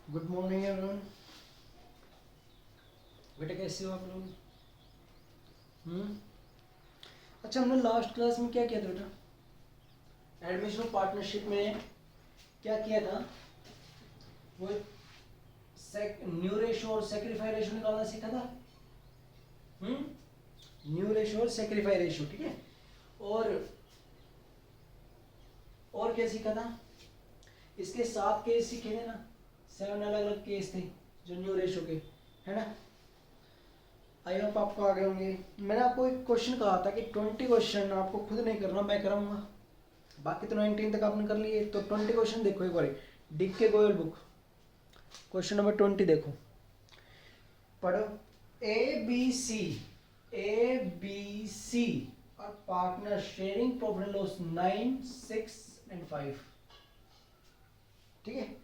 Good morning everyone. बेटा कैसे हो आप लोग? अच्छा, हमने लास्ट क्लास में क्या किया था बेटा? एडमिशन ऑफ पार्टनरशिप में क्या किया था? वो न्यू रेशो और सेक्रीफाई रेशो निकालना सीखा था। न्यू रेशो और सेक्रीफाई रेशो, ठीक है। और क्या सीखा था? इसके 7 केस सीखे थे ना, 7 अलग अलग केस थे जो न्यू रेशो के, है ना। आई होप आपको आ गए होंगे। मैंने आपको एक क्वेश्चन कहा था कि 20 क्वेश्चन आपको खुद नहीं करना, मैं कराऊंगा। बाकी तो 19 तक आपने कर लिए, तो 20 क्वेश्चन देखो एक बार, डिक के गोयल बुक, क्वेश्चन नंबर 20 देखो, पढ़ो। ए बी सी और partner sharing profit and loss 9, 6 and 5, ठीक है।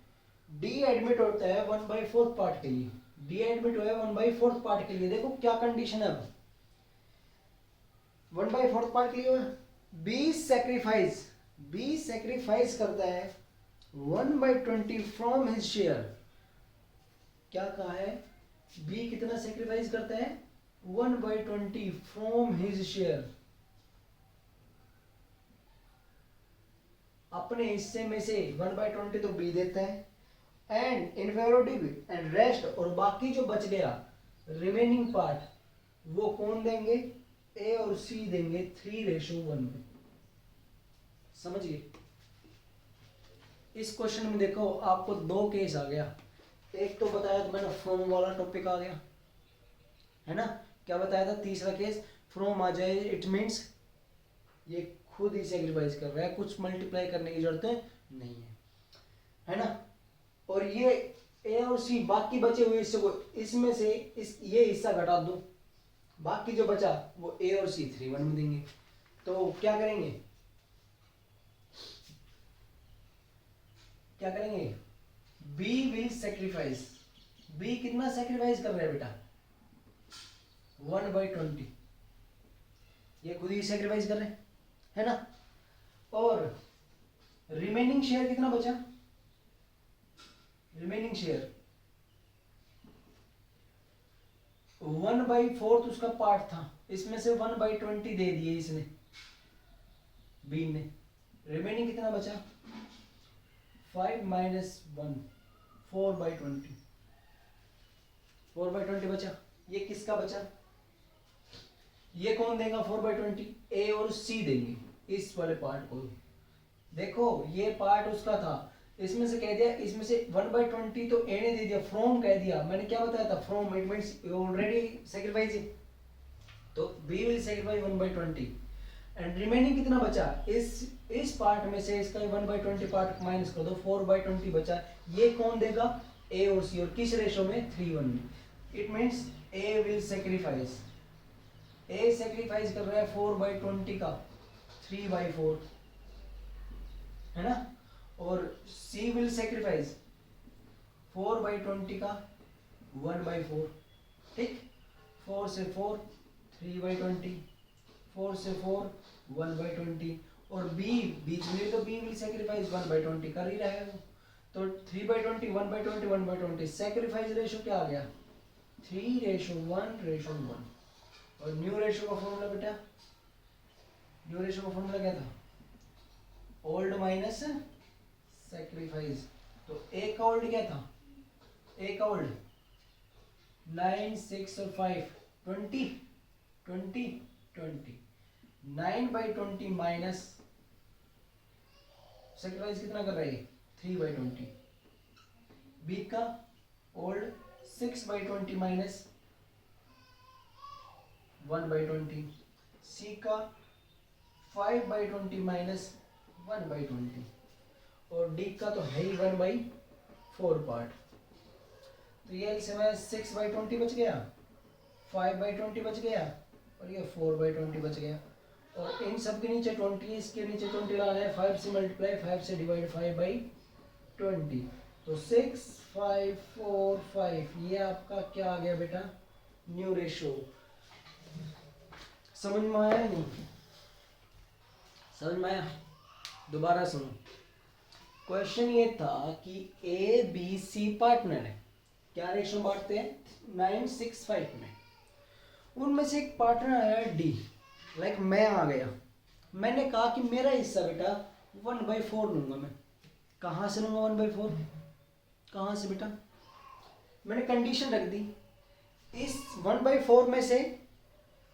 डी एडमिट होता है 1/4 पार्ट के लिए, डी एडमिट हुआ है 1/4 पार्ट के लिए। देखो क्या कंडीशन है अब, 1/4 पार्ट के लिए बी सेक्रीफाइस करता है 1/20 फ्रॉम हिज शेयर। क्या कहा है? बी कितना सेक्रीफाइस करता है? 1/20 फ्रॉम हिज शेयर, अपने हिस्से में से 1/20 तो बी देता है, and in favour of D and rest, और बाकी जो बच गया रिमेनिंग पार्ट वो कौन देंगे? ए और सी देंगे 3:1 में। समझिए, इस क्वेश्चन में देखो आपको 2 केस आ गया। एक तो बताया तो मैंने फ्रॉम वाला टॉपिक आ गया, है ना। क्या बताया था? तीसरा केस फ्रॉम आ जाए, इट मीन्स ये खुद ही सेक्रीफाइस कर रहा है, कुछ मल्टीप्लाई करने की जरूरत नहीं है ना। और ये ए और सी बाकी बचे हुए हिस्से को इसमें से ये हिस्सा घटा दो, बाकी जो बचा वो ए और सी 3:1 में देंगे। तो क्या करेंगे? बी विल सेक्रीफाइस, बी कितना सेक्रीफाइस कर रहा है बेटा? 1/20, ये खुद ही सेक्रीफाइस कर रहे हैं, है ना। और रिमेनिंग शेयर कितना बचा? रिमेनिंग शेयर 1/4 उसका पार्ट था, इसमें से 1/20 दे दिए इसने, बी ने। रिमेनिंग कितना बचा? 5 - 1, 4/20, 4/20 बचा। ये किसका बचा? ये कौन देगा 4/20? ए और सी देंगे इस वाले पार्ट को। देखो ये पार्ट उसका था, इसमें से कह दिया, इसमें से 1/20 तो ए ने दे दिया, फ्रॉम कह दिया। मैंने क्या बताया था? From, it means already sacrifice है, तो B will sacrifice 1/20 and remaining कितना बचा? इस पार्ट में से इसका 1/20 पार्ट माइनस कर दो, 4/20 बचा। ये कौन देगा? ए और सी, और किस रेशो में? 3:1 में। It means A will sacrifice, a sacrifice कर रहा है 4/20 का 3/4, है ना। और सी विल सेक्रीफाइस 4/20 का 1/4, ठीक। 4 से 4 3/20, 4 से 4 1/20, और बी बीच में, तो बी विल सेक्रीफाइस 1/20 कर ही रहा है वो। तो 3/20 1/20 1/20, सेक्रीफाइस रेशो क्या आ गया? 3:1:1। और न्यू रेशो का फॉर्मूला बेटा, न्यू रेशो का फॉर्मूला क्या था? Old minus sacrifice. तो ए का ओल्ड क्या था? ए का ओल्ड 9, 6 और 5, 20 20 20, 9/20 माइनस सेक्रीफाइस कितना कर रहा है? 3/20। बी का ओल्ड 6/20 माइनस 1/20, सी का 5/20 माइनस 1/20, और डी का तो है ही 1/4 पार्ट। तो ये समय 6/20 बच गया, 5/20 बच गया, और ये 4/20 बच गया। और इन सब के नीचे 20, इसके नीचे 20 लाना है, 5 से मल्टीप्लाई, 5 से डिवाइड, 5/20। तो 6 5 4 5, ये आपका क्या आ गया बेटा? New ratio. समझ में आया नहीं? समझ में आया? दोबारा सुनो, क्वेश्चन ये था कि ए बी सी पार्टनर है, क्या रेशो बांटते हैं 9:6:5 में। उनमें से एक पार्टनर आया डी, लाइक मैं आ गया, मैंने कहा कि मेरा हिस्सा बेटा 1/4 लूंगा मैं। कहाँ से लूंगा 1/4? कहाँ से बेटा? मैंने कंडीशन रख दी, इस 1/4 में से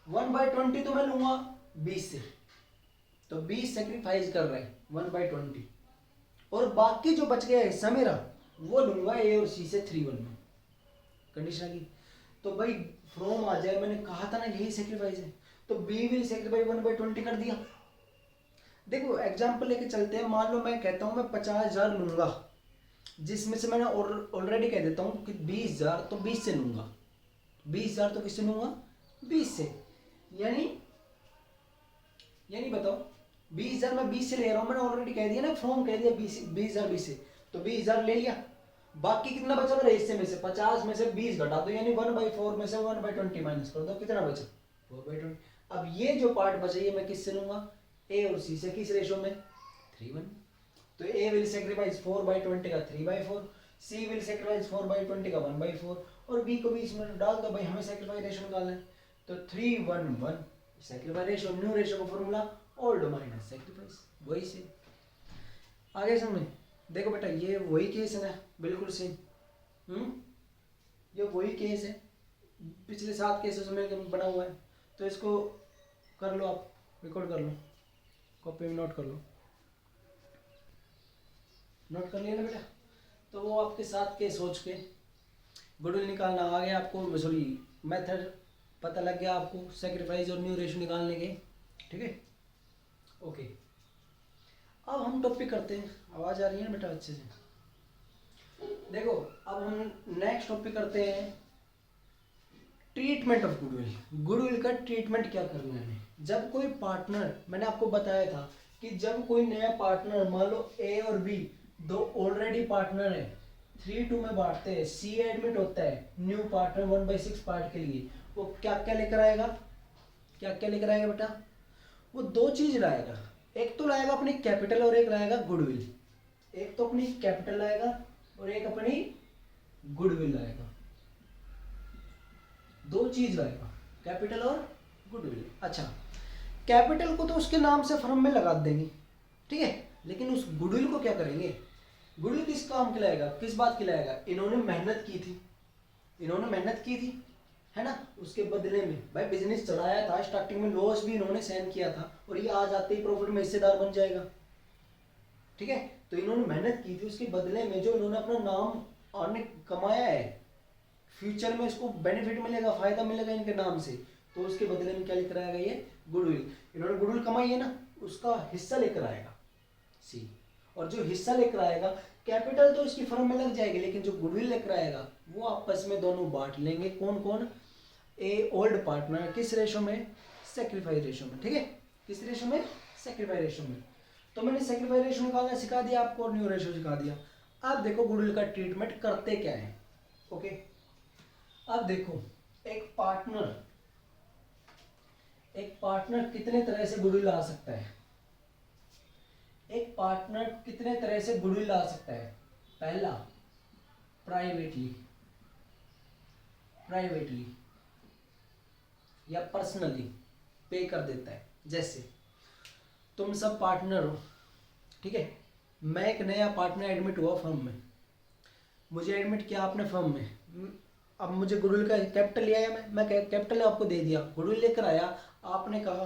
1/20 तो मैं लूंगा 20 से, तो 20 सेक्रीफाइस कर रहे हैं 1/20, और बाकी जो बच गया हिस्सा मेरा वो लूंगा ए और सी से 3:1 में। कंडीशन की तो भाई फ्रॉम आ जाए, मैंने कहा था ना यही सेक्रीफाइस है, तो बी विल सेक्रीफाइस 1/20 कर दिया। देखो एग्जाम्पल लेके चलते हैं, मान लो मैं कहता हूँ मैं 50,000 लूंगा, जिसमें से मैंने ऑलरेडी कह देता हूँ कि 20,000 तो 20 से लूंगा, 20,000 तो किससे लूंगा 20 से, यानी बताओ 20,000 मैं 20 से ले रहा हूँ, मैंने ऑलरेडी कह दिया ना, फ्रॉम कह दिया 20,000 20 से, तो 20,000 ले लिया। बाकी कितना बचा मेरे हिस्से में से, 50 में से 20 घटा दो, यानी 1/4 में से 1/20 माइनस कर दो, कितना बचा 4/20। अब ये जो पार्ट बचा ये मैं किससे लूंगा, ए और सी से, किस रेशो में 3:1। तो ए विल सेक्रीफाइस 4/20 का 3/4, सी विल सेक्रीफाइस 4/20 का 1/4, और बी को बीच में डाल दो भाई, हमें सेक्रीफाइस रेशो निकालना है, तो 3:1:1 सेक्रीफाइस रेशो, न्यू रेशो का फॉर्मूला ओल्ड माइनस सेक्रीफाइस, वही से आगे समझ। देखो बेटा ये वही केस है ना, बिल्कुल सेम, ये वही केस है, पिछले 7 केसेस में बना हुआ है, तो इसको कर लो आप, रिकॉर्ड कर लो, कॉपी में नोट कर लो, नोट कर लिया ना बेटा। तो वो आपके 7 केस हो चुके, गुडविल निकालना आ गया आपको, सॉरी मेथड पता लग गया आपको सेक्रीफाइस और न्यू रेशो निकालने के, ठीक है ओके। अब हम टॉपिक करते हैं, आवाज़ आ रही है ना बेटा अच्छे से? देखो अब हम नेक्स्ट टॉपिक करते हैं ट्रीटमेंट ऑफ गुडविल। गुडविल का ट्रीटमेंट क्या करना है। जब कोई पार्टनर, मैंने आपको बताया था कि जब कोई नया पार्टनर, मान लो ए और बी दो ऑलरेडी पार्टनर है, 3:2 में बांटते हैं, सी एडमिट होता है न्यू पार्टनर 1/6 पार्ट के लिए, वो क्या क्या लेकर आएगा, क्या क्या लेकर आएगा बेटा? वो 2 चीज लाएगा, एक तो लाएगा अपनी कैपिटल और एक लाएगा गुडविल। एक तो अपनी कैपिटल लाएगा और एक अपनी गुडविल लाएगा, 2 चीज लाएगा, कैपिटल और गुडविल। अच्छा कैपिटल को तो उसके नाम से फर्म में लगा देंगे, ठीक है, लेकिन उस गुडविल को क्या करेंगे? गुडविल किस काम के लाएगा, किस बात के लाएगा? इन्होंने मेहनत की थी, इन्होंने मेहनत की थी, है ना, उसके बदले में भाई बिजनेस चलाया था, स्टार्टिंग में लॉस भी इन्होंने सहन किया था, और ये आज आते ही प्रॉफिट में हिस्सेदार बन जाएगा, ठीक है। तो इन्होंने मेहनत की थी, उसके बदले में जो इन्होंने अपना नाम आने कमाया है, फ्यूचर में इसको बेनिफिट मिलेगा, फायदा मिलेगा इनके नाम से, तो उसके बदले में क्या लेकर आएगा ये गुडविल। इन्होंने गुडविल कमाई है ना, उसका हिस्सा लेकर आएगा सी, और जो हिस्सा लेकर आएगा, कैपिटल तो इसकी फर्म में लग जाएगी, लेकिन जो गुडविल लेकर आएगा वो आपस में दोनों बांट लेंगे। कौन कौन? ए ओल्ड पार्टनर, किस रेशो में? सेक्रीफाइस रेशो में, ठीक है, किस रेशो में? सेक्रीफाइस रेशो में। तो मैंने सेक्रीफाइस रेशो निकालना सिखा दिया आपको और न्यू रेशो सिखा दिया। अब देखो गुडविल का ट्रीटमेंट करते क्या है, ओके। अब देखो एक पार्टनर कितने तरह से गुडविल ला सकता है, एक पार्टनर कितने तरह से गुडविल ला सकता है। पहला प्राइवेटली या पर्सनली पे कर देता है। जैसे तुम सब पार्टनर हो, ठीक है, मैं एक नया पार्टनर एडमिट हुआ फर्म में, मुझे एडमिट किया आपने फर्म में, अब मुझे गुडविल का कैपिटल ले आया, मैं कैपिटल आपको दे दिया, गुडविल लेकर आया, आपने कहा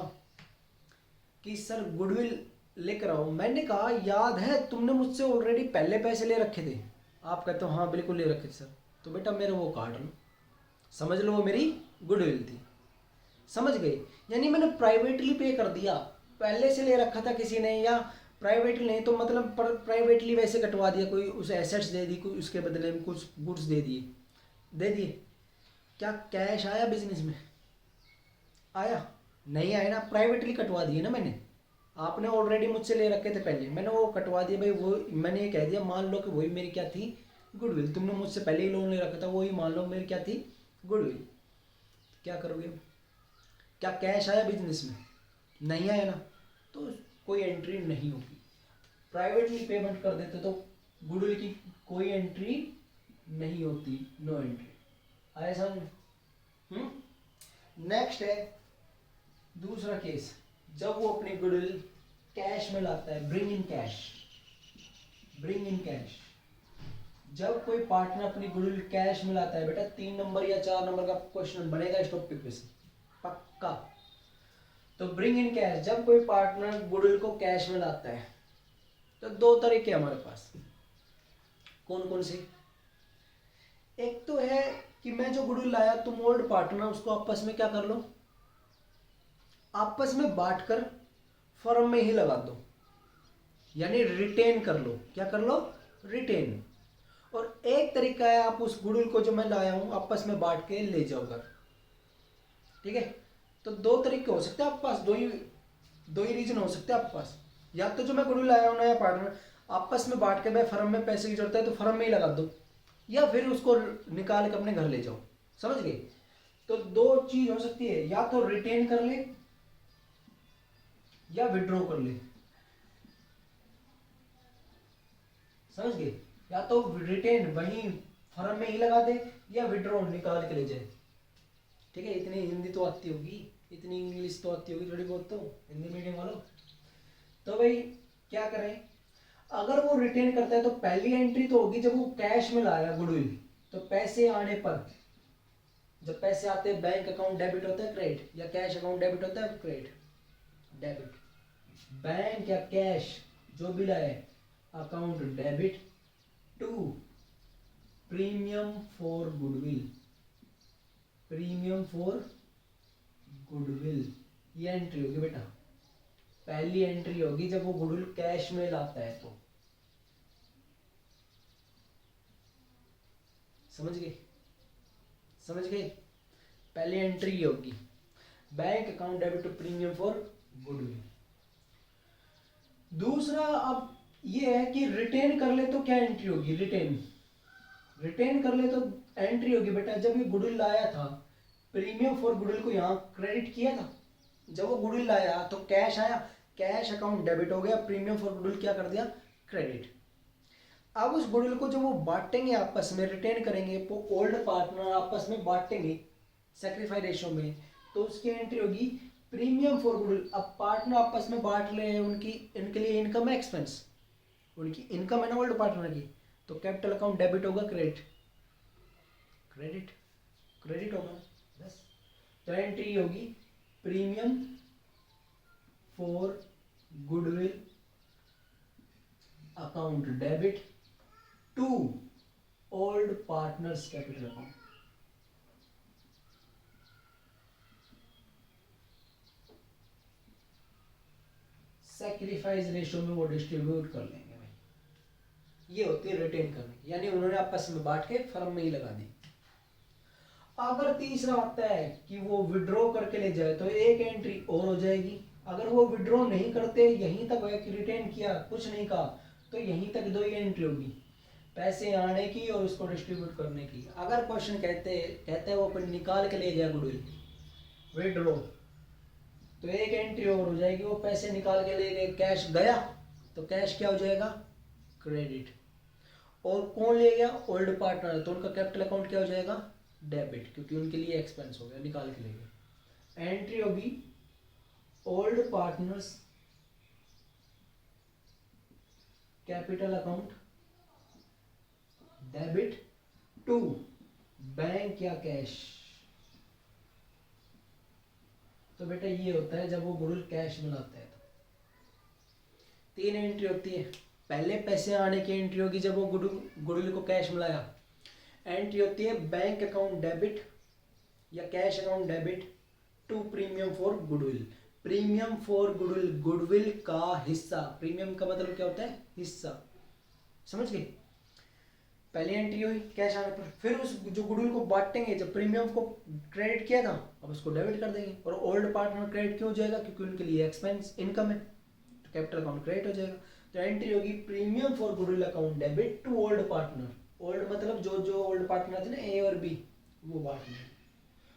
कि सर गुडविल लेकर आओ, मैंने कहा याद है तुमने मुझसे ऑलरेडी पहले पैसे ले रखे थे, आप कहते हो हाँ बिल्कुल ले रखे थे सर, तो बेटा मेरे वो काट लो, समझ लो वो मेरी गुडविल थी, समझ गए? यानी मैंने प्राइवेटली पे कर दिया, पहले से ले रखा था किसी ने, या प्राइवेटली नहीं तो मतलब प्राइवेटली वैसे कटवा दिया, कोई उसे एसेट्स दे दी, कोई उसके बदले में कुछ गुड्स दे दिए, क्या कैश आया बिजनेस में? आया नहीं आया ना, प्राइवेटली कटवा दिए ना मैंने, आपने ऑलरेडी मुझसे ले रखे थे पहले, मैंने वो कटवा दिया भाई, वो मैंने ये कह दिया, मान लो कि वही मेरी क्या थी गुडविल, तुमने मुझसे पहले ही लोन ले रखा था, वही मान लो मेरी क्या थी गुडविल। क्या करोगे? क्या कैश आया बिजनेस में? नहीं आया ना, तो कोई एंट्री नहीं होगी। प्राइवेटली पेमेंट कर देते तो गुडविल की कोई एंट्री नहीं होती, नो एंट्री। आया समझ? नेक्स्ट है दूसरा केस, जब वो अपनी गुडविल कैश में लाता है, bring in cash. Bring in cash, जब कोई पार्टनर अपनी गुडविल कैश में लाता है, बेटा 3 नंबर या 4 नंबर का क्वेश्चन बनेगा इस टॉपिक पे से पक्का। तो ब्रिंग इन कैश, जब कोई पार्टनर गुडविल को कैश में लाता है तो 2 तरीके हमारे पास। कौन कौन से? एक तो है कि मैं जो गुडविल लाया, तुम ओल्ड पार्टनर उसको आपस में क्या कर लो, आपस में बांटकर फर्म में ही लगा दो, यानी रिटेन कर लो। क्या कर लो? रिटेन। और एक तरीका है, आप उस गुडविल को जो मैं लाया हूं आपस में बांट के ले जाओ घर। ठीक है, तो 2 तरीके हो सकते हैं आपके पास, दो ही रीजन हो सकते हैं आपके पास। या तो जो मैं गुडविल लाया हूं नया पार्टनर, आपस में बांट के, भाई फर्म में पैसे की जरूरत है तो फर्म में ही लगा दो, या फिर उसको निकाल के अपने घर ले जाओ। समझ गए? तो 2 चीज हो सकती है, या तो रिटेन कर ले या विड्रॉ कर ले। समझ गए? या तो रिटेन वहीं फर्म में ही लगा दे, या विड्रॉ निकाल के ले जाए। ठीक है, इतनी हिंदी तो आती होगी, इतनी इंग्लिश तो आती होगी थोड़ी बहुत तो, हिंदी मीडियम वालों। तो भाई क्या करें, अगर वो रिटेन करता है तो पहली एंट्री तो होगी जब वो कैश में लाया गुडविल, तो पैसे आने पर, जब पैसे आते हैं बैंक अकाउंट डेबिट होता है क्रेडिट, या कैश अकाउंट डेबिट होता है क्रेडिट, डेबिट। बैंक या कैश जो भी लाए, account debit to premium for goodwill. Premium for goodwill, ये एंट्री होगी बेटा, पहली एंट्री होगी जब वो गुडविल कैश में लाता है तो। समझ गए? समझ गए? पहली एंट्री होगी bank account debit to premium for goodwill. दूसरा अब ये है कि रिटेन कर ले तो क्या एंट्री होगी? रिटेन कर ले तो एंट्री होगी बेटा, जब ये गुडविल लाया था, प्रीमियम फॉर गुडविल को यहाँ क्रेडिट किया था। जब वो गुडविल लाया तो कैश आया, कैश अकाउंट डेबिट हो गया, प्रीमियम फॉर गुडविल क्या कर दिया? क्रेडिट। अब उस गुडविल को जब वो बांटेंगे आपस में, रिटेन करेंगे, तो ओल्ड पार्टनर आपस में बांटेंगे सैक्रिफाइस रेशियो में, तो उसकी एंट्री होगी प्रीमियम फॉर गुडविल। अब पार्टनर आपस में बांट रहे हैं, उनकी इनके लिए इनकम है एक्सपेंस, उनकी इनकम है ना ओल्ड पार्टनर की, तो कैपिटल अकाउंट डेबिट होगा क्रेडिट, क्रेडिट क्रेडिट होगा बस। तो एंट्री होगी premium for goodwill account debit to old partners capital account. Sacrifice ratio में वो डिस्ट्रीब्यूट कर लेंगे भाई। ये होती है रिटेन करने, यानी उन्होंने आपस में बांट के फर्म में ही लगा दी। अगर तीसरा आता है कि वो विड्रॉ करके ले जाए तो एक एंट्री और हो जाएगी। अगर वो विड्रॉ नहीं करते, यहीं तक है कि रिटेन किया, कुछ नहीं कहा, तो यहीं तक 2 ही एंट्री होगी, पैसे आने की और उसको डिस्ट्रीब्यूट करने की। अगर क्वेश्चन कहते हैं वो अपन निकाल के ले गया गुडविल, विड्रॉ, तो एक एंट्री और हो जाएगी, वो पैसे निकाल के ले गए, कैश गया, तो कैश क्या हो जाएगा? क्रेडिट। और कौन ले गया? ओल्ड पार्टनर, तो उनका कैपिटल अकाउंट क्या हो जाएगा? डेबिट, क्योंकि उनके लिए एक्सपेंस हो गया, निकाल के ले गए। एंट्री होगी old partners capital account debit to bank या कैश। तो बेटा ये होता है जब वो गुडविल कैश में लाता है तो 3 एंट्री होती है। पहले पैसे आने की एंट्री होगी जब वो गुडविल को कैश में लाया, एंट्री होती है बैंक अकाउंट डेबिट या cash account debit to premium for goodwill. Premium for goodwill, goodwill का हिस्सा, प्रीमियम का मतलब क्या होता है? हिस्सा। समझ गए? पहली एंट्री हुई कैश आने पर, फिर उस जो गुडविल को बांटेंगे, जब प्रीमियम को क्रेडिट किया था अब उसको डेबिट कर देंगे। और ओल्ड पार्टनर क्रेडिट क्यों हो जाएगा? क्योंकि उनके लिए एक्सपेंस इनकम है, तो कैपिटल अकाउंट क्रेडिट हो जाएगा। तो एंट्री होगी premium for goodwill account debit to old partner. Old मतलब जो ओल्ड पार्टनर थे ना, ए और बी, वो बांटने।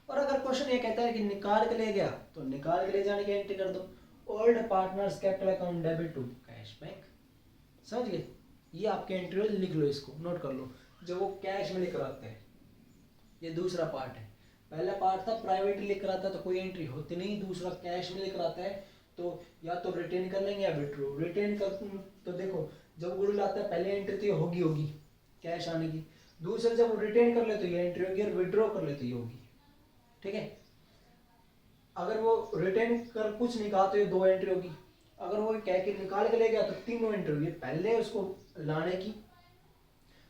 और अगर क्वेश्चन ये कहता है कि निकाल के ले गया, तो निकाल के ले जाने की एंट्री कर दो, old partners capital account debit to cash bank. समझ गए? ये आपके एंट्री हो, लिख लो, इसको नोट कर लो, जो वो कैश में लेकर आते हैं। ये दूसरा पार्ट है। पहला पार्ट था प्राइवेटली लेकर आता तो कोई एंट्री होती नहीं, दूसरा कैश में लेकर आता है तो या तो रिटेन कर लेंगे या विड्रॉ। रिटेन कर तो देखो जब गुडविल आता है पहले एंट्री तो ये होगी कैश आने की, दूसरा जब रिटेन कर ले तो ये एंट्री होगी और विड्रॉ कर ले तो ये होगी। ठीक है, अगर वो रिटेन कर कुछ नहीं कहा तो ये 2 एंट्री होगी, अगर वो कह के निकाल के ले गया तो 3 एंट्री होगी, पहले उसको लाने की,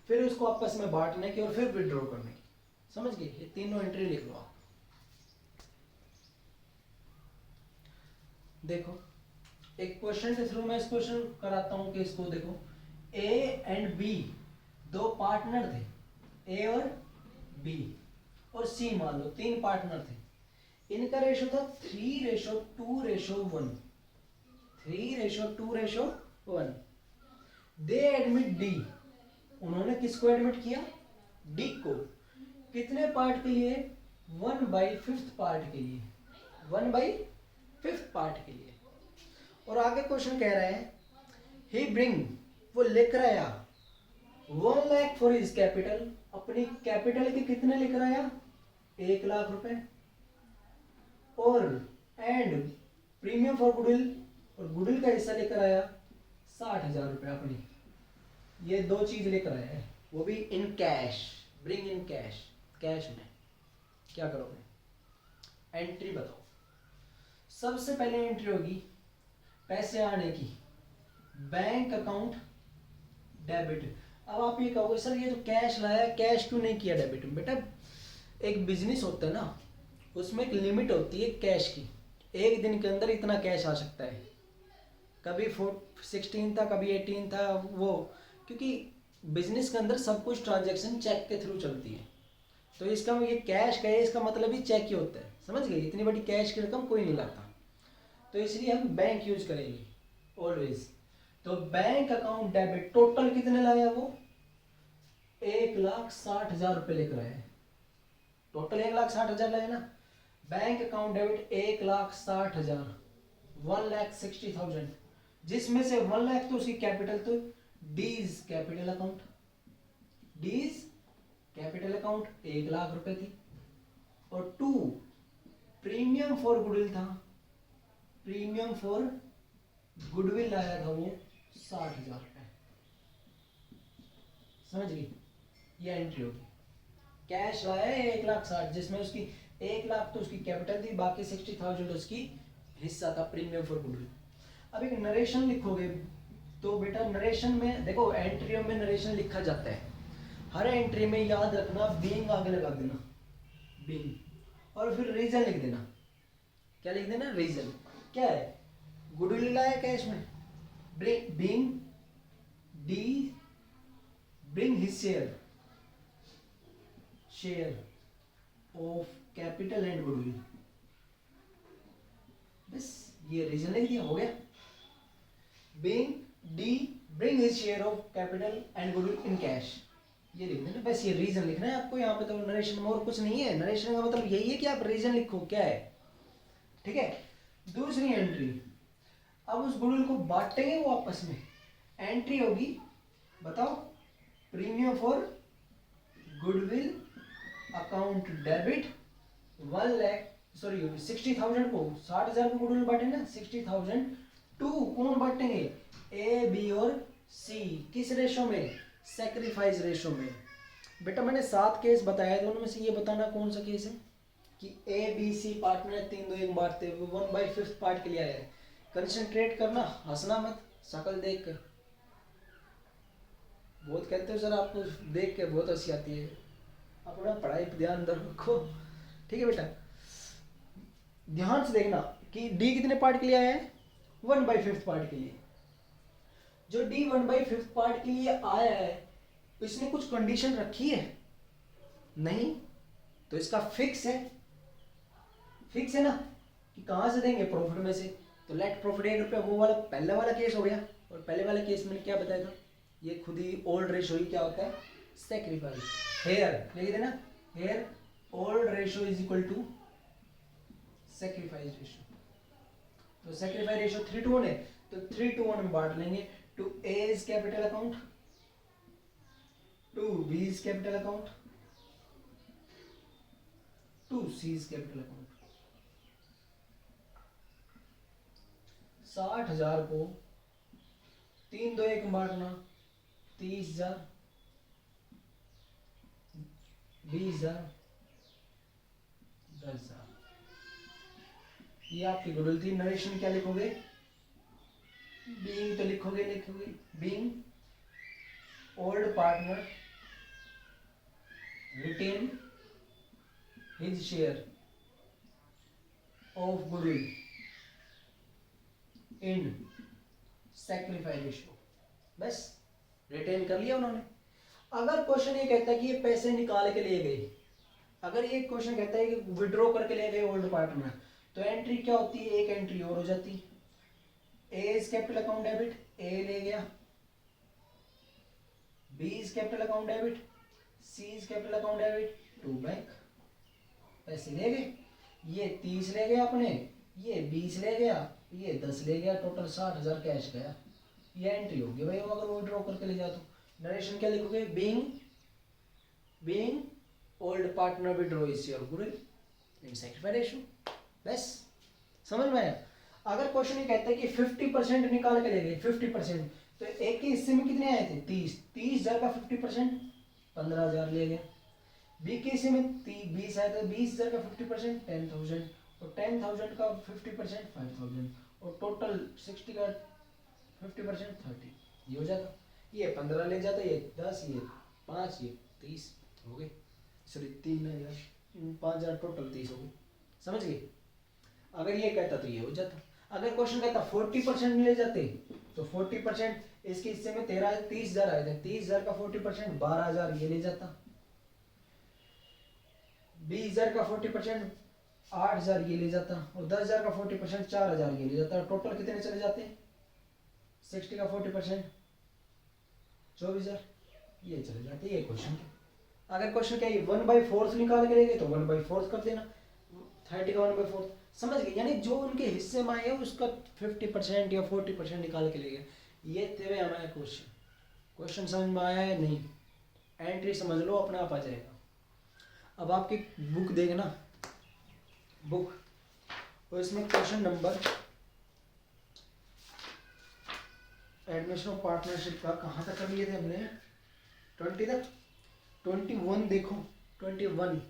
फिर उसको आपस में बांटने की और फिर विड्रॉ करने की। समझ गए? ये 3 एंट्री लिख लो आप। देखो एक क्वेश्चन के थ्रू मैं इस क्वेश्चन कराता हूं कि इसको देखो, ए एंड बी 2 पार्टनर थे, ए और बी और सी मान लो 3 पार्टनर थे। इनका रेशो था 3:2:1, 3:2:1। दे एडमिट डी, उन्होंने किसको एडमिट किया? डी को। कितने पार्ट के लिए? 1/5 पार्ट के लिए, 1/5 पार्ट के लिए। और आगे क्वेश्चन कह रहा है ही ब्रिंग, वो लेकर आया 1 लाख फॉर हिज कैपिटल, अपनी कैपिटल के कितने लेकर आया? 1 लाख रुपए। और एंड प्रीमियम फॉर गुडविल, और गुडविल का हिस्सा लेकर आया 60,000 रुपए अपनी। ये 2 चीज लेकर आया है, वो भी in cash, bring in cash, cash में। क्या करोगे? एंट्री बताओ। सबसे पहले एंट्री होगी पैसे आने की, बैंक अकाउंट डेबिट। अब आप ये कहोगे सर ये तो कैश लाया, कैश क्यों नहीं किया डेबिट में? बेटा एक बिजनेस होता है ना, उसमें एक लिमिट होती है कैश की, एक दिन के अंदर इतना कैश आ सकता है। कभी 16 था, कभी 18 था, वो क्योंकि बिजनेस के अंदर सब कुछ ट्रांजैक्शन चेक के थ्रू चलती है, तो इसका ये कैश का है, इसका मतलब ही चेक ही होता है। समझ गए? इतनी बड़ी कैश की रकम कोई नहीं लाता, तो इसलिए हम बैंक यूज करेंगे ऑलवेज। तो बैंक अकाउंट डेबिट टोटल कितने लाया वो? 1,60,000 रुपये लेकर आया है। टोटल 1,60,000 लाया ना। बैंक अकाउंट डेबिट 1,60,000, 1,60,000, जिसमें से 1 लाख तो उसकी कैपिटल, तो डीज कैपिटल अकाउंट, डीज कैपिटल अकाउंट 1 लाख रुपए थी। और 2 प्रीमियम फॉर गुडविल था, प्रीमियम फॉर गुडविल आया था वो 60,000 रुपए। समझ गई? ये एंट्री होगी। कैश लाया है 1,60,000, जिसमें उसकी 1 लाख तो उसकी कैपिटल थी, बाकी 60,000 उसकी हिस्सा था प्रीमियम फॉर गुडविल। अब एक नरेशन लिखोगे तो बेटा नरेशन में देखो, एंट्रियों में नरेशन लिखा जाता है, हर एंट्री में याद रखना बीइंग आगे लगा देना, बीइंग, और फिर रीजन लिख देना। क्या लिख देना? रीजन। क्या है? गुडविल लाया कैश में, being D bring his share of capital and goodwill. बस ये रीजन लिख दिया, हो गया। Being D bring his share of capital and goodwill in cash, ये लिख देना। बस ये रीजन लिखना है आपको यहाँ पे, तो नरेशन में और कुछ नहीं है। नरेशन का मतलब यही है कि आप रीजन लिखो क्या है। ठीक है। दूसरी एंट्री, अब उस गुडविल को बांटेंगे वो आपस में। एंट्री होगी, बताओ, premium for goodwill account debit 60,000 को, 60,000 को गुडविल बांटे ना, 60,000 टू कौन बांटेंगे? ए, बी और सी। किस रेशो में? सैक्रिफाइस रेशो में। बेटा मैंने 7 केस बताया, दोनों में से ये बताना कौन सा केस है कि ए, बी, सी पार्टनर 3-2-1 बांटते हुए 1/5 पार्ट के लिए आया है। कंसंट्रेट करना, हंसना मत शक्ल देख कर। बहुत कहते हो सर आपको देख के बहुत हंसी आती है, अपना पढ़ाई पर ध्यान रखो। ठीक है बेटा, ध्यान से देखना कि डी कितने पार्ट के लिए आया है? 1/5 पार्ट के लिए। जो डी 1/5 पार्ट के लिए आया है, इसने कुछ कंडीशन रखी है? नहीं, तो इसका फिक्स है, फिक्स है ना कि कहां से देंगे? प्रॉफिट में से। तो लेट प्रॉफिट 1 रुपया, वो वाला पहले वाला केस हो गया। और पहले वाले केस में क्या बताया था? ये खुद ही ओल्ड रेशो ही क्या होता है? सैक्रिफाइस। हेयर लिख देना, here old ratio is equal to sacrifice ratio. तो सैक्रिफाइस रेशो 3:1 है, तो 3:1 में बांट लेंगे। to A is capital account, to B is capital account, to C is capital account। 60,000 को 3 2 1 बांटना, 30,000, 20,000, 10,000। ये आपकी गुडविल थी। नरेशन क्या लिखोगे? बीइंग तो लिखोगे being old partner retain his share of goodwill in sacrifice ratio. बस रिटेन कर लिया उन्होंने। अगर क्वेश्चन ये कहता है कि ये पैसे निकाल के ले गए, अगर ये क्वेश्चन कहता है कि विड्रॉ करके ले गए ओल्ड पार्टनर, तो एंट्री क्या होती है? एक एंट्री और हो जाती। A is capital account debit, A ले गया। B is capital account debit, C is capital account debit to bank. पैसे ले गए, ये 30 ले गया अपने, ये 20 ले गया, ये 10 ले गया, टोटल 60,000 कैश गया। ये एंट्री होगी भाई अगर वो विड्रॉ करके ले जाओ तो। नरेशन क्या लिखोगे? Being old partner withdraw his share of goodwill in sacrifice ratio. बस समझ में आया? अगर क्वेश्चन ये कहता है कि 50% निकाल के ले गए, 50%, तो एक के हिस्से में कितने आए थे? 30,000 का 50% 15,000 ले गए। बी के हिस्से में 20 आए थे, 20,000 का 50% 10,000, और 10,000 का 50% 5,000, और टोटल 60 का 50% 30। ये हो जाता। ये 15 ले जाता, ये 10, ये 5, ये 30 हो गए। सॉरी 3,000, 5,000 टोटल 30 हो गए। समझ गए? अगर ये कहता तो ये हो जाता। अगर क्वेश्चन कहता 40% ले जाते, तो 40% इसके हिस्से में 30,000 आए थे, 30,000 का 40% 12,000 ये ले जाता। 20,000 का 40% 8,000 ये ले जाता, और 10,000 का 40% 4,000 ये ले जाता। टोटल कितने चले जाते? 60 का 40% 24,000 ये चले जाते। ये क्वेश्चन। अगर क्वेश्चन क्या 1/4 निकाल के लेंगे तो 1/4 कर देना, 30 का 1/4। समझ गए? यानी जो उनके हिस्से में आए उसका 50% या 40% निकाल के ले गए। ये थे हमारे क्वेश्चन। क्वेश्चन समझ में आया है? नहीं? एंट्री समझ लो, अपने आप आ जाएगा। अब आपकी बुक देखना, बुक, और इसमें question number admission of partnership का कहाँ तक कर लिए थे हमने? 20 तक। 21 देखो, 21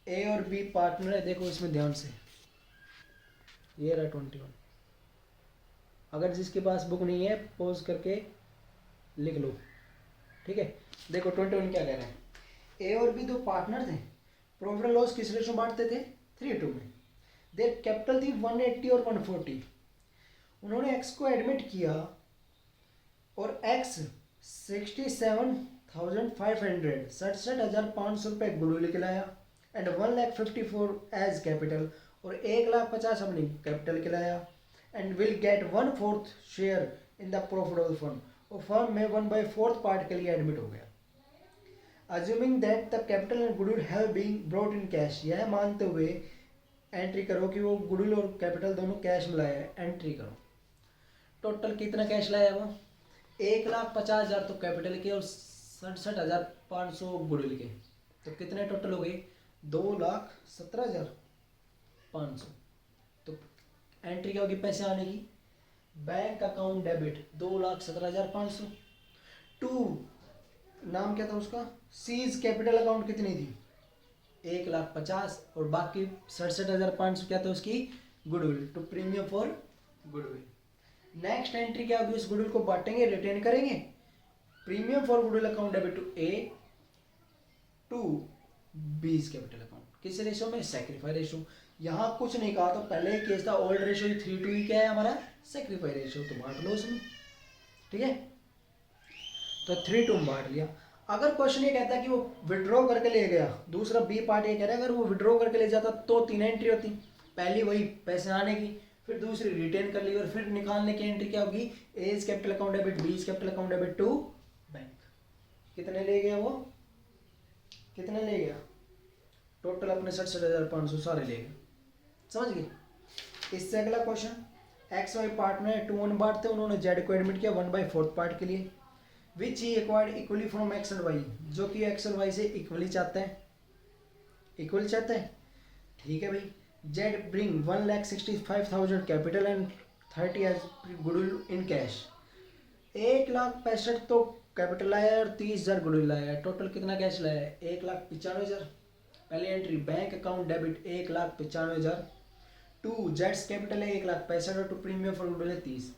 ए और बी पार्टनर है। देखो इसमें ध्यान से, ये रहा 21। अगर जिसके पास बुक नहीं है पॉज करके लिख लो, ठीक है? देखो 21 क्या कह रहे हैं? ए और बी दो पार्टनर थे, प्रॉफिट एंड लॉस किस रेशो बांटते थे? 3:2 में। देयर कैपिटल थी 180 और 140। उन्होंने एक्स को एडमिट किया और एक्स 67,500 67,500 रुपये गुडविल के लाया, एंड 1,54,000 एज कैपिटल, और 1,50,000 अपनी कैपिटल के लाया, and will get 1/4 share in the profit of the firm, और फर्म में 1/4 पार्ट के लिए एडमिट हो गया। Assuming that the capital and goodwill have been brought in cash, यह मानते हुए एंट्री करो कि वो गुडविल और कैपिटल दोनों कैश में लाया है। एंट्री करो टोटल कितना कैश लाया वो? 1,50,000 तो कैपिटल के और 67,500 गुडविल के, तो कितने टोटल हो गए? 2,17,500। तो एंट्री क्या होगी पैसे आने की? बैंक अकाउंट डेबिट 2,17,500 टू, नाम क्या था उसका? सीज कैपिटल अकाउंट कितनी थी? 1,50,000, और बाकी 67,500 क्या था उसकी? Goodwill, to premium for goodwill. Next entry क्या होगी? इस गुडविल को बांटेंगे, रिटेन करेंगे। Premium for goodwill account debit to A to B's capital account, किस रेशो में? Sacrifice ratio. यहाँ कुछ नहीं कहा, तो पहले ही केस था ओल्ड रेशो 3:2 क्या है हमारा? सैक्रिफाइस रेशो, तो बांट लो उसमें, ठीक है? तो 3:2 बांट लिया। अगर क्वेश्चन ये कहता है कि वो विड्रॉ करके ले गया, दूसरा बी पार्ट ये कह रहा है अगर वो विड्रॉ करके ले जाता तो 3 एंट्री होती। पहली वही पैसे आने की, फिर दूसरी रिटेन कर ली, और फिर निकालने की एंट्री क्या होगी? A is capital account debit, B is capital account debit to bank. कितने ले गया वो? कितने ले गया? टोटल अपने 67,500 सारे ले गए। समझ गए? इससे अगला क्वेश्चन एक्स वाई पार्ट में 2 1 थे, उन्होंने जेड को एडमिट किया 1/4 पार्ट के लिए, which he acquired equally from X and Y, जो कि एक्स और वाई से इक्वली चाहते हैं, इक्वल चाहते हैं। ठीक है भाई, Z bring 1,65,000 capital and 30 as goodwill in cash. 1,65,000 तो कैपिटल लाया और 30,000 गुडविल लाया, टोटल कितना कैश लाया है? 1,95,000। पहली entry bank account debit 1,95,000 to जेड्स कैपिटल है 1,65,000 टू प्रीमियम फॉर गुडविल है 30।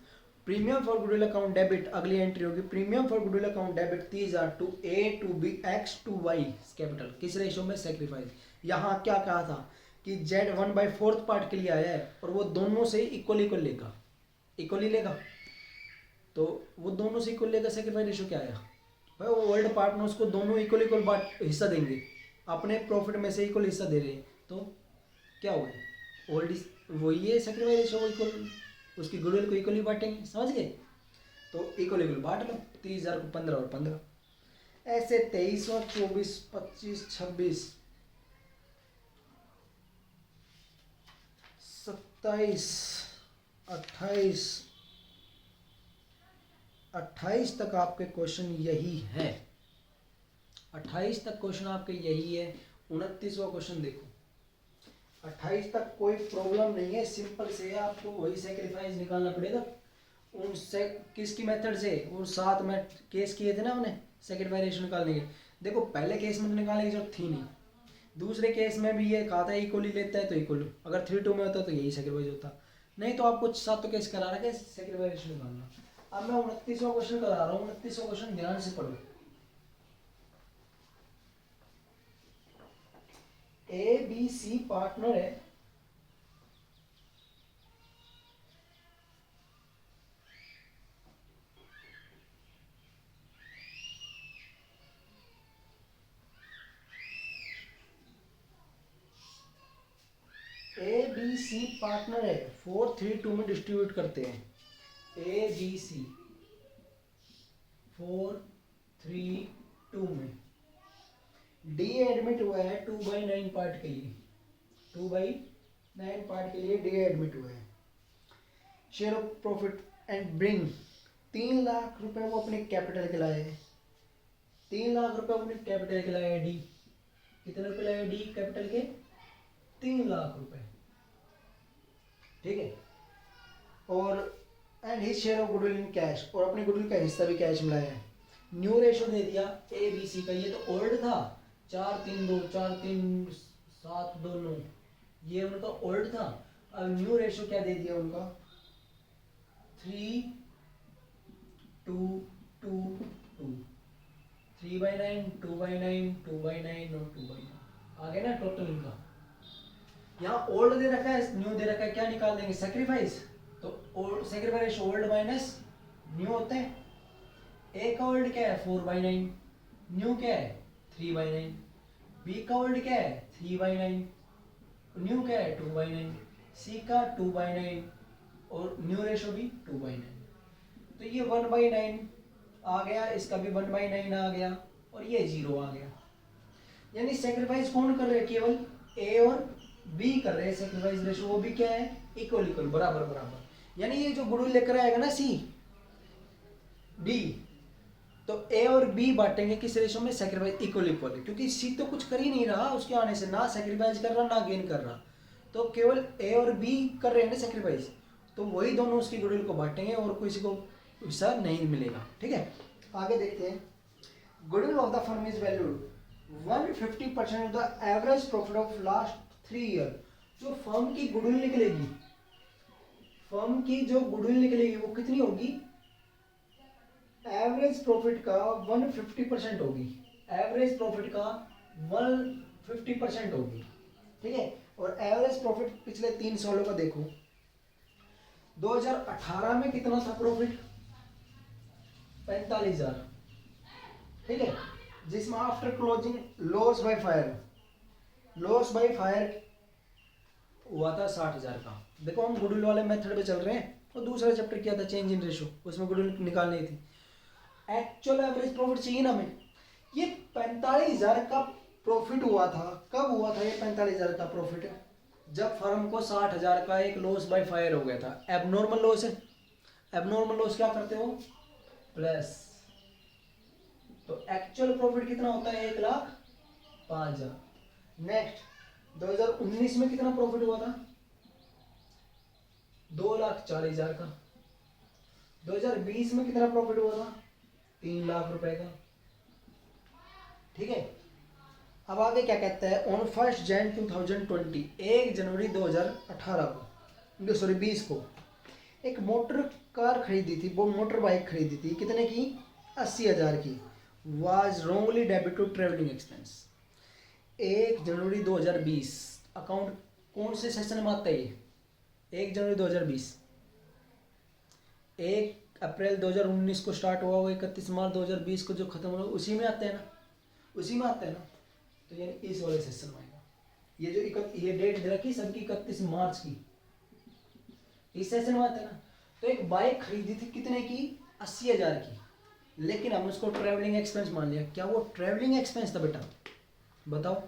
Premium for goodwill account debit, अगली एंट्री होगी premium for goodwill account debit 30,000 to A to B X to Y capital, किस रेशो में? सेक्रीफाइस। यहाँ क्या कहा था कि जेड 1/4 पार्ट के लिए आया है और वो दोनों से इक्वल इक्वल लेगा, इक्वल ही लेगा, तो वो दोनों से इक्वल लेगा। सेक्रीफाइस रेशो क्या आया भाई? वो ओल्ड पार्टनर्स को दोनों इक्वल इक्वल हिस्सा देंगे, अपने प्रॉफिट में से इक्वल हिस्सा दे रहे हैं, तो क्या होगा? ओल्ड वही है सेक्रीफाइस रेशो, इक्वल उसकी गुडविल को इक्वली बांटेंगे, समझ गए? तो इक्वल इक्वल बांट लो, 30,000 को 15 और 15, ऐसे 23 और 24 25 26 27 28 28 तक आपके क्वेश्चन यही है, 28 तक क्वेश्चन आपके यही है। 29वां क्वेश्चन देखो, 28 तक कोई प्रॉब्लम नहीं है, सिंपल से आपको वही सेक्रीफाइस निकालना पड़ेगा। उनसे किसकी मेथड से? वो 7 में केस किए थे ना उन्हें सेक्रीफाइस रेशो निकालने के। देखो पहले केस में निकालने की जरूरत थी नहीं, दूसरे केस में भी ये कहा था इक्वली लेता है तो इक्वल, अगर 3-2 में होता तो यही सेक्रीफाइस होता, नहीं तो आपको 7 तो केस करा रहा है सेक्रीफाइस रेशो निकालना। अब मैं 29वां क्वेश्चन करा रहा हूँ, 29वां क्वेश्चन ध्यान से पढ़ो। ए बी सी पार्टनर है, ए बी सी पार्टनर है, 4-3-2 में डिस्ट्रीब्यूट करते हैं। ए बी सी 4-3-2 में डी एडमिट हुआ है 2/9 पार्ट के लिए, 2/9 पार्ट के लिए डी एडमिट हुआ है। Share of profit and bring 3 lakh रुपए वो अपने कैपिटल के लाए हैं, 3 लाख रुपए अपने कैपिटल के लाए हैं। डी कितने रुपए लाए? डी कैपिटल के 3 लाख रुपए, ठीक है। और and his share of goodwill in cash, और अपने गुडविल का हिस्सा भी कैश में लाया है। न्यू रेशो दे दिया ए बी सी का, ये तो ओल्ड था 4-3-2 4-3-7-2-9, ये उनका ओल्ड था। अब न्यू रेशो क्या दे दिया उनका? 3-2-2-2, 3/9 2/9 2/9 और 2/9 आ गया ना टोटल इनका। यहाँ ओल्ड दे रखा है, न्यू दे रखा है, क्या निकाल देंगे? सेक्रीफाइस। तो सेक्रीफाइस ओल्ड माइनस न्यू होते हैं। ए का ओल्ड क्या है? 4/9, न्यू क्या है? 3/9, बी का ओल्ड क्या है? 3/9, न्यू क्या है? 2/9, सी का 2/9 और न्यू रेशो भी 2/9। तो ये 1/9 आ गया, इसका भी 1/9 आ गया और ये 0 आ गया। यानी सेक्रीफाइस कौन कर रहे हैं? केवल ए और बी कर रहे हैं सेक्रीफाइस रेशो, वो भी क्या है? इक्वल इक्वल, बराबर बराबर। यानी ये जो गुडविल लेकर आएगा ना सी डी, तो ए और बी बांटेंगे किस रेशो में? सेक्रीफाइस इक्वल इक्वल, क्योंकि सी तो कुछ कर ही नहीं रहा उसके आने से, ना सेक्रीफाइस कर रहा ना गेन कर रहा, तो केवल ए और बी कर रहे हैं ना सेक्रीफाइस, तो वही दोनों उसकी गुडविल को बांटेंगे और किसी को हिस्सा नहीं मिलेगा, ठीक है। आगे देखते हैं। Goodwill of the firm is valued 150% of the average profit of last 3 year. जो फर्म की गुडविल निकलेगी, फर्म की जो गुडविल निकलेगी वो कितनी होगी? एवरेज प्रॉफिट का 150% होगी, एवरेज प्रॉफिट का 150% होगी, ठीक है। और एवरेज प्रॉफिट पिछले 3 सालों का देखो, 2018 में कितना था प्रॉफिट? 45,000, ठीक है, जिसमें after closing loss by fire, loss by fire हुआ था 60,000 का। देखो हम गुडविल वाले मेथड पे चल रहे हैं, और दूसरा चैप्टर किया था चेंज इन रेशो, उसमें गुडविल निकालनी थी। एक्चुअल एवरेज प्रॉफिट चाहिए ना हमें। ये 45,000 का प्रॉफिट हुआ था, कब हुआ था ये 45,000 का प्रॉफिट? जब फर्म को 60,000 का एक लॉस बाय फायर हो गया था, एबनॉर्मल लॉस है, एबनॉर्मल लॉस क्या करते हो, प्लस, तो एक्चुअल प्रॉफिट कितना होता है, 1,05,000। नेक्स्ट 2019 में कितना प्रॉफिट हुआ था, 2,40,000 का। 2020 में कितना प्रॉफिट हुआ था, 3 लाख रुपए का। ठीक है, अब आगे क्या कहता है, ऑन 1 जनवरी 2020, 1 जनवरी 2018 को, सॉरी 20 को, एक मोटर कार खरीदी थी, वो मोटर बाइक खरीदी थी, कितने की, 80,000 की, was wrongly debit to travelling expense. 1 जनवरी 2020 अकाउंट कौन से सेशन में आता है ये, 1 जनवरी 2020, 1 अप्रैल 2019 को स्टार्ट हुआ, 31 मार्च 2020 को जो खत्म हुआ, उसी में आता है ना, उसी में आता है ना, तो यानी इस वाले सेशन में आएगा। ये जो ये डेट दे रखी सबकी 31 मार्च की, इस सेशन में आता है ना। तो एक बाइक खरीदी थी कितने की, 80,000 की, लेकिन हमने उसको ट्रैवलिंग एक्सपेंस मान लिया। क्या वो ट्रैवलिंग एक्सपेंस था बेटा, बताओ।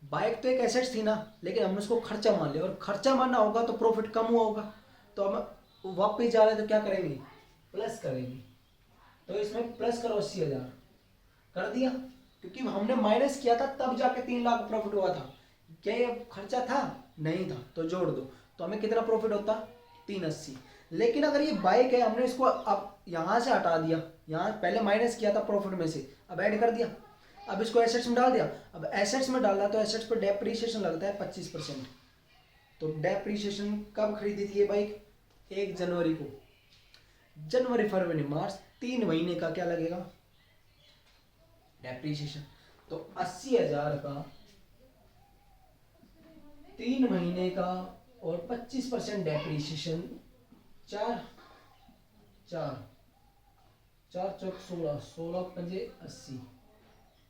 बाइक तो एक एसेट थी ना, लेकिन हमने उसको खर्चा मान लिया, और खर्चा मानना होगा तो प्रॉफिट कम हुआ होगा, तो हम वापस जा रहे तो क्या करेंगे, प्लस करेंगे। तो इसमें प्लस करो, 80,000 कर दिया, क्योंकि हमने माइनस किया था तब जाके 3 लाख प्रॉफिट हुआ था। क्या ये खर्चा था, नहीं था, तो जोड़ दो, तो हमें कितना प्रॉफिट होता, 380। लेकिन अगर ये बाइक है, हमने इसको अब यहाँ से हटा दिया, यहाँ पहले माइनस किया था प्रॉफिट में से, अब ऐड कर दिया, अब इसको एसेट्स में डाल दिया। अब एसेट्स में डाला तो एसेट्स पर डेप्रीशिएशन लगता है 25%। तो डेप्रीशिएशन कब खरीदी थी ये बाइक, 1 जनवरी को। जनवरी, फरवरी, मार्च, 3 महीने का क्या लगेगा, डेप्रीशिएशन। तो 80,000 का 3 महीने का और 25% डेप्रीशिएशन, 4 चौक 16, 16 पंजे 80,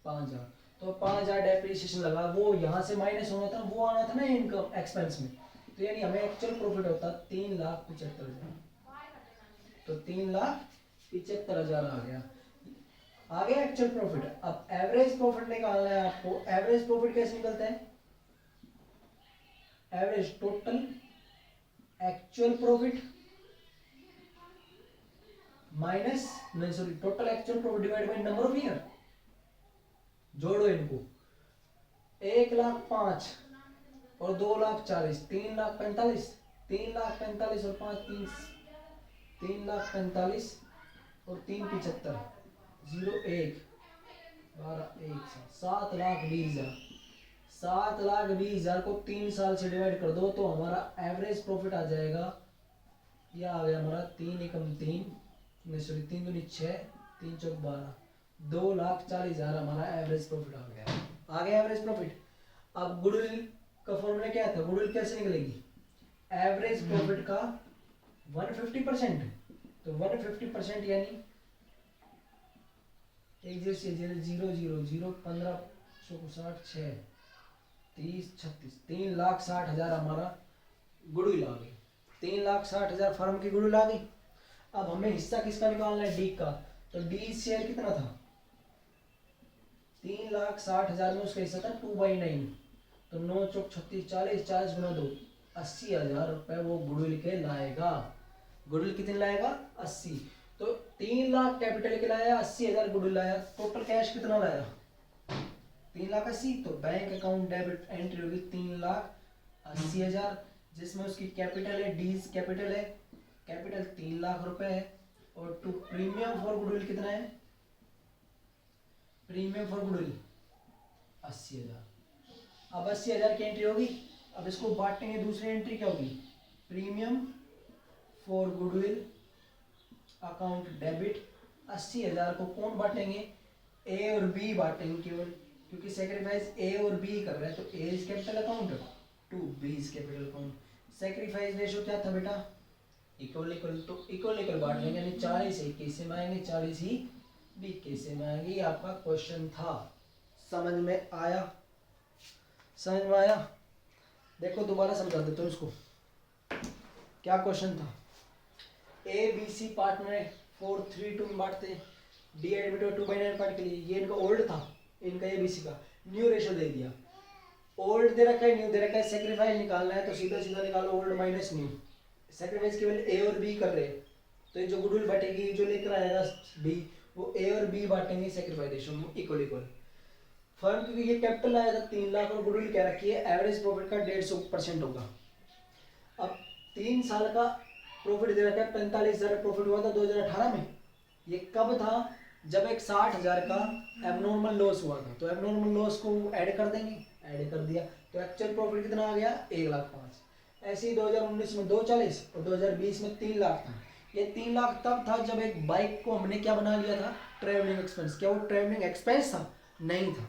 5,000। तो 5,000 डेप्रीशिएशन लगा, वो यहाँ से माइनस होना था, वो आना था ना इनकम एक्सपेंस में। तो यानी हमें एक्चुअल प्रॉफिट होता 3,75,000। तो 3,75,000 आ गया, आ गया एक्चुअल प्रॉफिट। अब एवरेज प्रॉफिट निकालना है आपको। एवरेज प्रॉफिट कैसे निकलता है, average total actual profit minus, नहीं sorry, total actual profit divide by number of year. जोड़ो इनको, 1,05,000 और 2,40,000, 3,45,000, 3,45,000 और 5 3,45,000 और 3,75,000, 0 1 12 1 7,20,000। 7,20,000 को 3 साल से डिवाइड कर दो, तो हमारा एवरेज प्रॉफिट आ जाएगा, यह आ गया हमारा 3 एकम 3, नहीं सॉरी 3 दूनी 6, 3 चौक 12, 2,40,000 हमारा एवरेज प्रॉफिट आ गया। आ गया एवरेज प्रॉफिट। अब गुडविल का फॉर्मूला क्या था, गुडविल कैसे निकलेगी, एवरेज प्रॉफिट का 150%। तो 150% यानी 1 0 0 0 0 15 60 6 30 36, 3,60,000 हमारा गुडविल आ गई। 3,60,000 फर्म की गुडविल आ गई। अब हमें हिस्सा किसका निकालना है, डी का। तो डी शेयर कितना था, 3,60,000 में उसका हिस्सा था 2/9। तो 9 चौक 36, 40, 40 गुना 2, 80,000 रुपए वो गुडविल के लाएगा। गुडविल कितने लाएगा, 80। तो 3 लाख कैपिटल के लाया, 80,000 गुडविल लाया, टोटल कैश कितना लाया, 3,80,000। तो बैंक अकाउंट डेबिट एंट्री होगी 3,80,000, जिसमें उसकी कैपिटल है, डीज कैपिटल है, कैपिटल 3 लाख रुपए है, और टू प्रीमियम फॉर गुडविल कितना है, प्रीमियम फॉर गुडविल 80,000। अब 80,000 की एंट्री होगी। अब इसको बांटेंगे, दूसरी एंट्री क्या होगी, premium for goodwill account debit. 80,000 को कौन बांटेंगे, ए और बी बांटेंगे केवल, क्योंकि सेक्रीफाइस ए और बी कर रहे हैं। तो A is capital account to B is capital account. Sacrifice ratio क्या था बेटा, इक्वल इक्वल। तो इक्वल इक्वल बांट लेंगे, यानी 40 21 में आएंगे, 40 ही 21 में आएंगे। ये आपका क्वेश्चन था, समझ में आया, समझ में आया। देखो दोबारा समझा देता हूँ इसको, क्या क्वेश्चन था। ए बी सी पार्ट में 4 3 2 में बांटते हैं, डी एडमिट 2/9 पार्ट के लिए। ये इनका ओल्ड था, इनका ए बी सी का न्यू रेशियो दे दिया। ओल्ड दे रखा है, न्यू दे रखा है, सेक्रीफाइस निकालना है तो सीधा सीधा निकालो ओल्ड माइनस न्यू। सेक्रीफाइस केवल ए और बी कर रहे हैं, तो ये जो गुडविल बटेगी, जो लेकर आएगा बी, वो ए और बी बांटेंगे sacrifice ratio equal equal. Firm क्योंकि ये कैपिटल आया था 3 लाख और गुडविल क्या रखी है, एवरेज प्रॉफिट का 150% होगा। अब 3 साल का प्रॉफिट दे रखा है, 45,000 प्रॉफिट हुआ था 2018 में। ये कब था, जब एक 60,000 का एबनॉर्मल लॉस हुआ था, तो एबनॉर्मल लॉस को ऐड कर देंगे, ऐड कर दिया तो एक्चुअल प्रॉफिट कितना आ गया, 1,05,000। ऐसे ही 2019 में 240 और 2020 में 3 लाख था। ये 3 लाख तब था जब एक बाइक को हमने क्या बना लिया था, ट्रैवलिंग एक्सपेंस। क्या वो ट्रैवलिंग एक्सपेंस था? नहीं था,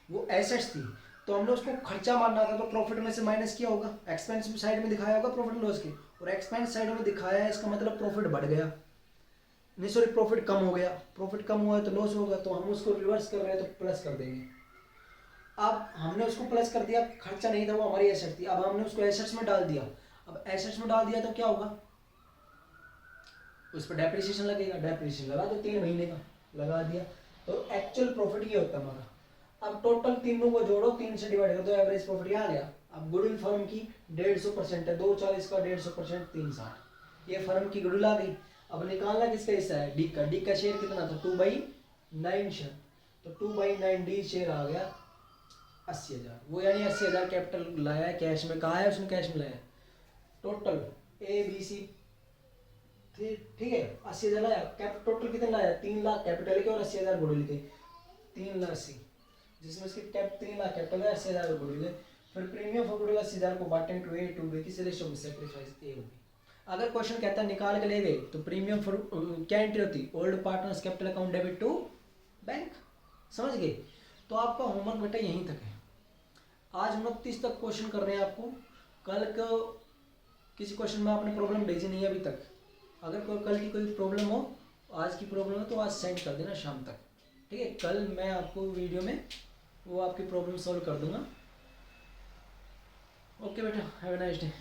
वो एसेट्स थी। तो हमने उसको खर्चा मानना था, तो प्रॉफिट में से माइनस किया होगा, एक्सपेंस साइड में दिखाया होगा प्रॉफिट लॉस की, और एक्सपेंस साइड में दिखाया है, इसका मतलब प्रॉफिट बढ़ गया, नहीं सॉरी प्रॉफिट कम हो गया। प्रॉफिट कम हुआ है तो लॉस होगा, तो हम उसको रिवर्स कर रहे हैं तो प्लस कर देंगे। अब हमने उसको प्लस कर दिया, खर्चा नहीं था, वो हमारी एसेट थी। अब हमने उसको एसेट्स में डाल दिया। अब एसेट्स में डाल दिया तो क्या होगा, उस पर डेप्रिसिएशन लगेगा, डेप्रिसिएशन लगा तो 3 महीने का लगा दिया, तो एक्चुअल प्रॉफिट ये होता है हमारा। अब टोटल तीनों को जोड़ो, 3 से डिवाइड कर दो, एवरेज प्रॉफिट यहाँ आ गया। अब गुडविल फर्म की 150% है, 240 का 150% 360, ये फर्म की गुडविल आ गई। अब निकालना किसका हिस्सा है, डी का। डी का शेयर कितना था, 2/9 शेयर, तो 2/9 डी शेयर आ गया 80,000। वो यानी 80,000 कैपिटल लाया है कैश में। कहा है उसने, कैश में लाया। टोटल ए बी सी ठीक है, 80,000 लाया। टोटल कितना लाया, 3 लाख कैपिटल के और 80,000 गुडविल के, 3,80,000, जिसमें इसकी 3 लाख कैपिटल है, 80,000 गुडविल है। फिर प्रीमियम फॉर गुडविल 80,000 को बांटेंगे टू ए टू बी, किस रेशियो में, सेक्रीफाइस ए होगी। अगर क्वेश्चन कहता है निकाल के ले गए, तो प्रीमियम फॉर क्या एंट्री होती, old partners capital account debit to bank. समझ गए। तो आपका होमवर्क बेटा यहीं तक है। आज 29 तक क्वेश्चन कर रहे हैं आपको। कल को किसी क्वेश्चन में आपने प्रॉब्लम भेजी नहीं है अभी तक। अगर कल की कोई प्रॉब्लम हो, आज की प्रॉब्लम हो, तो आज सेंड कर देना शाम तक, ठीक है। कल मैं आपको वीडियो में वो आपकी प्रॉब्लम सॉल्व कर दूंगा। ओके बेटा, हैव अ नाइस डे।